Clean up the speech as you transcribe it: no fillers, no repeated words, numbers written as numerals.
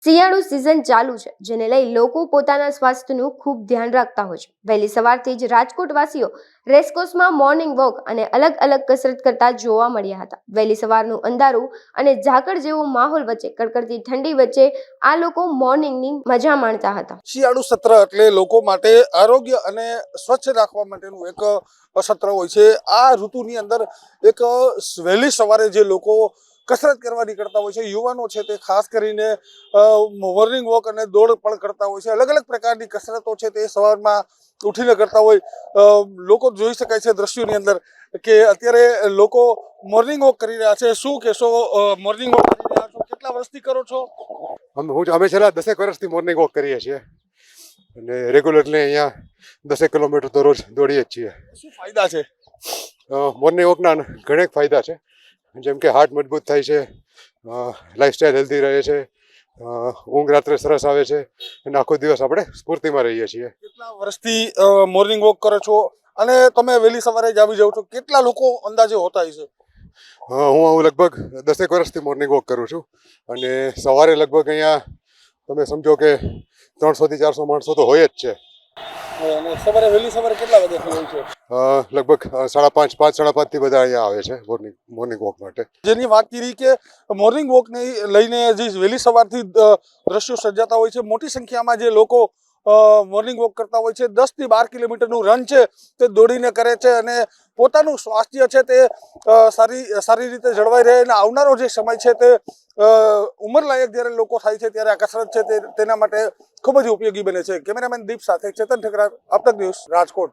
શિયાળુ સિઝન ચાલુ છે, જેને લઈ લોકો પોતાના સ્વાસ્થ્યનું ખૂબ ધ્યાન રાખતા હોય છે. વહેલી સવારથી જ રાજકોટ વાસીઓ રેસકોર્સમાં મોર્નિંગ વોક અને અલગ અલગ કસરત કરતા જોવા મળ્યા હતા. વહેલી સવારનું અંધારું અને ઝાકળ જેવો માહોલ વચ્ચે કડકડતી ઠંડી વચ્ચે આ લોકો મોર્નિંગની મજા માણતા હતા. શિયાળુ સત્ર એટલે લોકો માટે આરોગ્ય અને સ્વચ્છ રાખવા માટેનું એક સત્ર હોય છે. આ ઋતુની અંદર એક વહેલી સવારે જે લોકો કસરત કરવા નીકળતા હોય છે, યુવાનો છે તે ખાસ કરીને મોર્નિંગ વોક અને દોડ પણ કરતા હોય છે. અલગ અલગ પ્રકારની કસરતો છે તે સવારમાં ઉઠીને કરતા હોય. લોકો જોઈ શકાય છે દ્રશ્યોની અંદર કે અત્યારે લોકો મોર્નિંગ વોક કરી રહ્યા છે. શું કહેશો? મોર્નિંગ વોક કરી રહ્યા છો, કેટલા વર્ષથી કરો છો? અમે છેલ્લા 10 વર્ષથી મોર્નિંગ વોક કરીએ છીએ અને રેગ્યુલરલી અહીંયા 10 કિલોમીટર તો રોજ દોડીએ જ છીએ. શું ફાયદા છે? મોર્નિંગ વોકના ઘણા ફાયદા છે, જેમ કે હાર્ટ મજબૂત થાય છે, લાઈફસ્ટાઈલ હેલ્ધી રહે છે, ઊંઘ રાત્રે સરસ આવે છે અને આખો દિવસ આપણે સ્ફૂર્તિમાં રહીએ છીએ. કેટલા વર્ષથી મોર્નિંગ વોક કરો છો અને તમે વહેલી સવારે જ આવી જાઓ છો? કેટલા લોકો અંદાજે હોતા છે? હું લગભગ 10 વર્ષથી મોર્નિંગ વોક કરું છું અને સવારે લગભગ અહીંયા તમે સમજો કે 300 થી 400 માણસો તો હોય જ છે. અને સવારે વહેલી સવારે કેટલા વાગ્યાથી હોય છે? લગભગ 5:30 5:30 થી બધા અહીંયા આવે છે મોર્નિંગ વોક માટે. જેની વાત કરી કે મોર્નિંગ વોકને લઈને જે વહેલી સવારથી દ્રશ્યો સર્જાતા હોય છે, મોટી સંખ્યામાં જે લોકો મોર્નિંગ વોક કરતા હોય છે. 10 થી 12 કિલોમીટરનું રન છે તે દોડીને કરે છે અને પોતાનું સ્વાસ્થ્ય છે તે સારી રીતે જળવાઈ રહે અને આવનારો જે સમય છે તે ઉંમરલાયક જ્યારે લોકો થાય છે ત્યારે આ કસરત છે તેના માટે ખૂબ જ ઉપયોગી બને છે. કેમેરામેન દીપ સાથે ચેતન ઠકરાર, આપતક ન્યૂઝ, રાજકોટ.